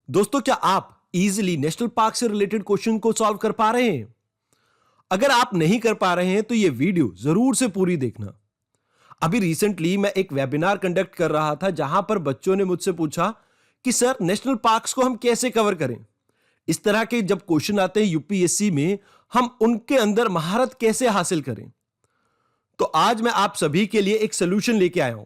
दोस्तों, क्या आप इजीली नेशनल पार्क से रिलेटेड क्वेश्चन को सॉल्व कर पा रहे हैं? अगर आप नहीं कर पा रहे हैं तो यह वीडियो जरूर से पूरी देखना। अभी रिसेंटली मैं एक वेबिनार कंडक्ट कर रहा था जहां पर बच्चों ने मुझसे पूछा कि सर, नेशनल पार्क्स को हम कैसे कवर करें। इस तरह के जब क्वेश्चन आते हैं यूपीएससी में, हम उनके अंदर महारत कैसे हासिल करें। तो आज मैं आप सभी के लिए एक सोल्यूशन लेके आया हूं।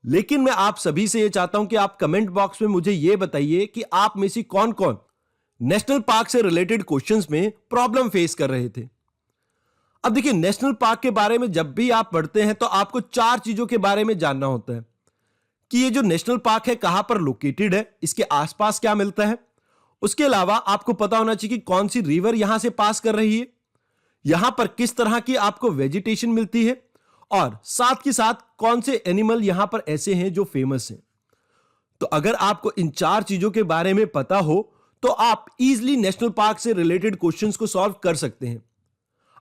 लेकिन मैं आप सभी से यह चाहता हूं कि आप कमेंट बॉक्स में मुझे यह बताइए कि आप में से कौन कौन नेशनल पार्क से रिलेटेड क्वेश्चंस में प्रॉब्लम फेस कर रहे थे। अब देखिए, नेशनल पार्क के बारे में जब भी आप पढ़ते हैं तो आपको चार चीजों के बारे में जानना होता है कि ये जो नेशनल पार्क है कहां पर लोकेटेड है, इसके आसपास क्या मिलता है। उसके अलावा आपको पता होना चाहिए कि कौन सी रिवर यहां से पास कर रही है, यहां पर किस तरह की आपको वेजिटेशन मिलती है, और साथ के साथ कौन से एनिमल यहां पर ऐसे हैं जो फेमस हैं। तो अगर आपको इन चार चीजों के बारे में पता हो तो आप इजीली नेशनल पार्क से रिलेटेड क्वेश्चंस को सॉल्व कर सकते हैं।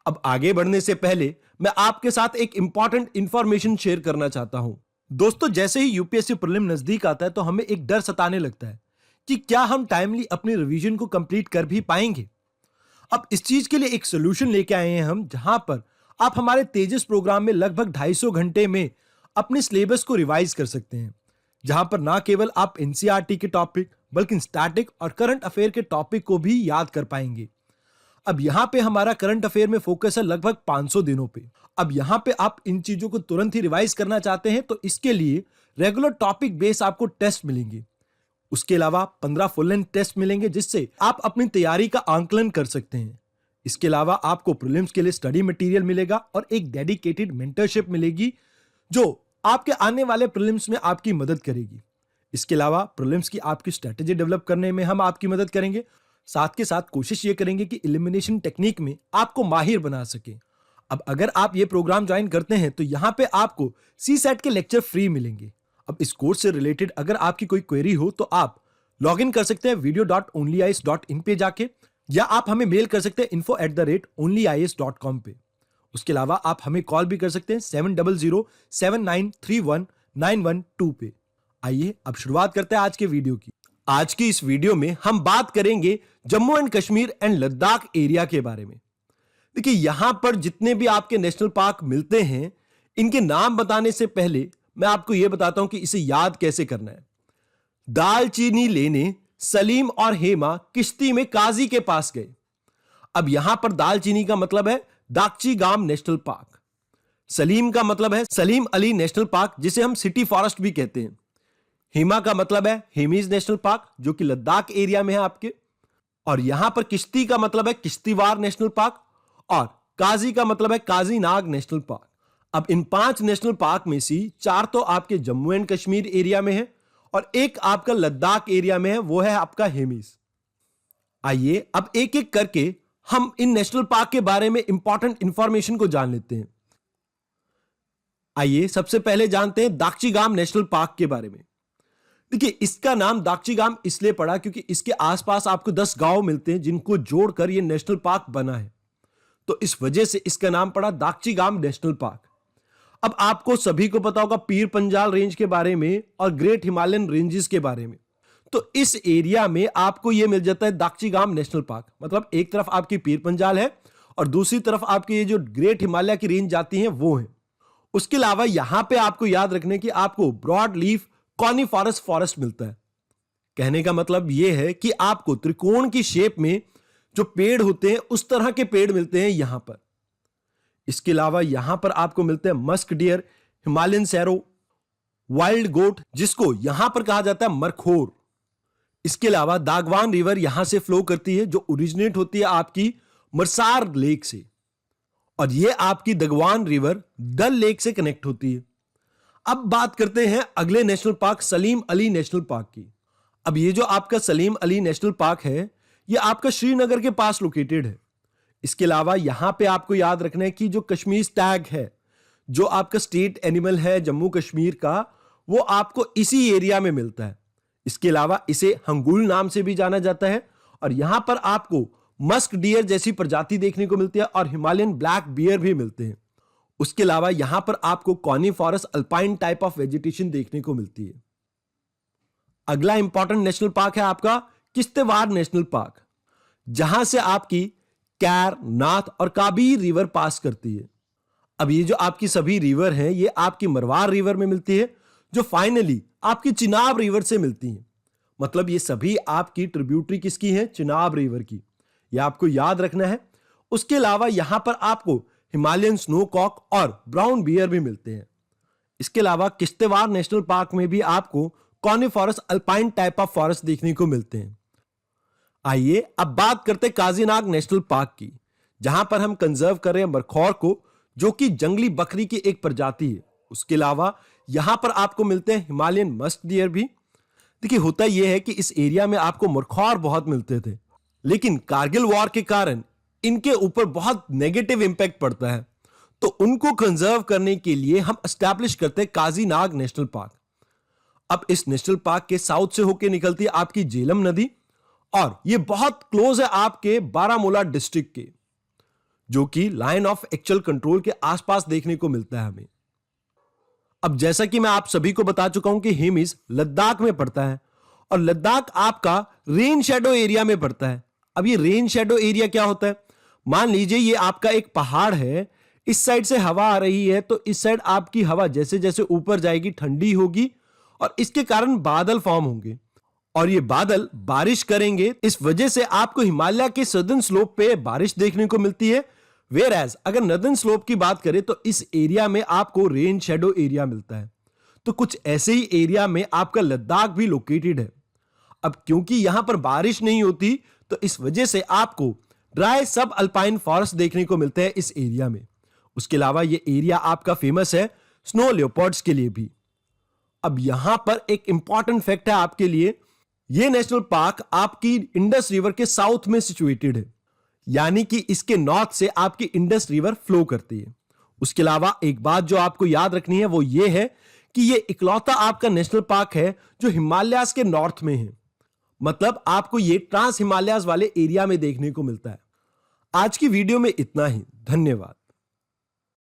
अब आगे बढ़ने से पहले मैं आपके साथ एक इंपॉर्टेंट इंफॉर्मेशन शेयर करना चाहता हूं। दोस्तों, जैसे ही यूपीएससी प्रीलिम नजदीक आता है तो हमें एक डर सताने लगता है कि क्या हम टाइमली अपनी रिवीजन को कंप्लीट कर भी पाएंगे। अब इस चीज के लिए एक सोल्यूशन लेके आए हैं हम, जहां पर आप हमारे तेजस प्रोग्राम में लगभग 250 घंटे में अपने सिलेबस को रिवाइज कर सकते हैं, जहां पर ना केवल आप एनसीईआरटी के टॉपिक बल्कि स्टैटिक और करंट अफेयर के टॉपिक को भी याद कर पाएंगे। अब यहां पे हमारा करंट अफेयर में फोकस है लगभग 500 दिनों पे। अब यहां पे आप इन चीजों को तुरंत ही रिवाइज करना चाहते हैं तो इसके लिए रेगुलर टॉपिक बेस आपको टेस्ट मिलेंगे। उसके अलावा 15 फुल लेंथ टेस्ट मिलेंगे जिससे आप अपनी तैयारी का आंकलन कर सकते हैं। इसके अलावा आपको प्रीलिम्स के लिए स्टडी मटेरियल मिलेगा और एक डेडिकेटेड मेंटरशिप मिलेगी जो आपके आने वाले प्रीलिम्स में आपकी मदद करेगी। इसके अलावा प्रीलिम्स की आपकी स्ट्रेटेजी डेवलप करने में हम आपकी मदद करेंगे। साथ के साथ कोशिश ये करेंगे कि एलिमिनेशन टेक्निक में आपको माहिर बना सके। अब अगर आप ये प्रोग्राम ज्वाइन करते हैं तो यहाँ पे आपको सीसेट के लेक्चर फ्री मिलेंगे। अब इस कोर्स से रिलेटेड अगर आपकी कोई क्वेरी हो तो आप लॉग इन कर सकते हैं video.onlyis.in पे जाके, या आप हमें मेल कर सकते हैं info@onlyis.com पे। उसके अलावा आप हमें कॉल भी कर सकते हैं 7007931912 पे। आइए अब शुरुआत करते हैं आज के वीडियो की। आज की इस वीडियो में हम बात करेंगे Jammu and Kashmir and Ladakh area के बारे में। देखिए, यहां पर जितने भी आपके नेशनल पार्क मिलते हैं, इनके नाम बताने से पहले मैं आपको यह बताता हूं कि इसे याद कैसे करना है। दालचीनी लेने सलीम और हेमा किश्ती में काजी के पास गए। अब यहां पर दालचीनी का मतलब है दागची गाम नेशनल पार्क, सलीम का मतलब है सलीम अली नेशनल पार्क जिसे हम सिटी फॉरेस्ट भी कहते हैं, हेमा का मतलब है हेमीज नेशनल पार्क जो कि लद्दाख एरिया में है आपके, और यहां पर किश्ती का मतलब है किश्तीवार नेशनल पार्क, और काजी का मतलब है काजी नाग नेशनल पार्क। अब इन 5 नेशनल पार्क में से 4 तो आपके जम्मू एंड कश्मीर एरिया में है और एक आपका लद्दाख एरिया में है, वो है आपका हेमीज। आइए अब एक एक करके हम इन नेशनल पार्क के बारे में इंपॉर्टेंट इंफॉर्मेशन को जान लेते हैं। आइए सबसे पहले जानते हैं दागची गाम नेशनल पार्क के बारे में। देखिए, इसका नाम दागची गाम इसलिए पड़ा क्योंकि इसके आसपास आपको 10 गांव मिलते हैं जिनको जोड़कर यह नेशनल पार्क बना है, तो इस वजह से इसका नाम पड़ा दागची गाम नेशनल पार्क। अब आपको सभी को पता होगा पीर पंजाल रेंज के बारे में और ग्रेट हिमालयन रेंजेस के बारे में, तो इस एरिया में आपको यह मिल जाता है दागची गाम नेशनल पार्क। मतलब एक तरफ आपकी पीर पंजाल है और दूसरी तरफ आपकी ये जो ग्रेट हिमालय की रेंज जाती है वो है। उसके अलावा यहां पे आपको याद रखने की आपको ब्रॉड लीफ कॉनिफॉरस फॉरेस्ट मिलता है। कहने का मतलब यह है कि आपको त्रिकोण की शेप में जो पेड़ होते हैं उस तरह के पेड़ मिलते हैं यहां पर। इसके अलावा यहां पर आपको मिलते हैं musk deer, Himalayan serow, wild goat जिसको यहां पर कहा जाता है मरखोर। इसके अलावा दागवान रिवर यहां से फ्लो करती है जो ओरिजिनेट होती है आपकी मरसार लेक से, और यह आपकी दगवान रिवर डल लेक से कनेक्ट होती है। अब बात करते हैं अगले national park Salim Ali national park की। अब ये जो आपका सलीम अली नेशनल पार्क है यह आपका श्रीनगर के पास लोकेटेड है। इसके अलावा यहां पे आपको याद रखना है कि जो कश्मीर स्टैग है, जो आपका स्टेट एनिमल है जम्मू कश्मीर का, वो आपको इसी एरिया में मिलता है। इसके अलावा इसे हंगुल नाम से भी जाना जाता है, और यहां पर आपको मस्क डियर जैसी प्रजाति देखने को मिलती है और हिमालयन ब्लैक बियर भी मिलते हैं। उसके अलावा यहां पर आपको कॉनिफॉरस अल्पाइन टाइप ऑफ वेजिटेशन देखने को मिलती है। अगला इंपॉर्टेंट नेशनल पार्क है आपका किश्तवाड़ नेशनल पार्क, जहां से आपकी कैर, नाथ और काबीर रिवर पास करती है। अब ये जो आपकी सभी रिवर हैं, ये आपकी मरवार रिवर में मिलती है, जो फाइनली आपकी चिनाब रिवर से मिलती है। मतलब ये सभी आपकी ट्रिब्यूटरी किसकी है? चिनाब रिवर की। ये आपको याद रखना है। उसके अलावा यहां पर आपको हिमालयन स्नोकॉक और ब्राउन बियर भी मिलते हैं। इसके अलावा किश्तवाड़ नेशनल पार्क में भी आपको कॉनिफॉरस अल्पाइन टाइप ऑफ फॉरेस्ट देखने को मिलते हैं। आइए अब बात करते हैं काजीनाग नेशनल पार्क की, जहां पर हम कंजर्व कर रहे हैं मरखौर को, जो कि जंगली बकरी की एक प्रजाति है। उसके अलावा यहां पर आपको मिलते हैं हिमालयन मस्क डियर भी। देखिए, होता यह है कि इस एरिया में आपको मरखौर बहुत मिलते थे, लेकिन कारगिल वॉर के कारण इनके ऊपर बहुत नेगेटिव इंपैक्ट पड़ता है, तो उनको कंजर्व करने के लिए हम एस्टैब्लिश करते हैं काजीनाग नेशनल पार्क। अब इस नेशनल पार्क के साउथ से होकर निकलती है आपकी झेलम नदी, और यह बहुत क्लोज है आपके बारामूला डिस्ट्रिक्ट के, जो कि लाइन ऑफ एक्चुअल कंट्रोल के आसपास देखने को मिलता है हमें। अब जैसा कि मैं आप सभी को बता चुका हूं कि हिमिस लद्दाख में पड़ता है, और लद्दाख आपका रेन शैडो एरिया में पड़ता है। अब ये रेन शैडो एरिया क्या होता है? मान लीजिए ये आपका एक पहाड़ है, इस साइड से हवा आ रही है, तो इस साइड आपकी हवा जैसे जैसे ऊपर जाएगी ठंडी होगी, और इसके कारण बादल फॉर्म होंगे, और ये बादल बारिश करेंगे। इस वजह से आपको हिमालय के सदर्न स्लोप पे बारिश देखने को मिलती है। वेयर एज अगर नदर्न स्लोप की बात करें तो इस एरिया में आपको रेन शैडो एरिया मिलता है। तो कुछ ऐसे ही एरिया में आपका लद्दाख भी लोकेटेड है। अब क्योंकि यहां पर बारिश नहीं होती, तो इस वजह से आपको ड्राई सब अल्पाइन फॉरेस्ट देखने को मिलते हैं इस एरिया में। उसके अलावा यह एरिया आपका फेमस है स्नो लियोपार्ड्स के लिए भी। अब यहां पर एक इंपॉर्टेंट फैक्ट है आपके लिए, यह नेशनल पार्क आपकी इंडस रिवर के साउथ में सिचुएटेड है, यानी कि इसके नॉर्थ से आपकी इंडस रिवर फ्लो करती है। उसके अलावा एक बात जो आपको याद रखनी है वो ये है कि यह इकलौता आपका नेशनल पार्क है जो हिमालयाज के नॉर्थ में है। मतलब आपको यह ट्रांस हिमालयाज वाले एरिया में देखने को मिलता है। आज की वीडियो में इतना ही। धन्यवाद।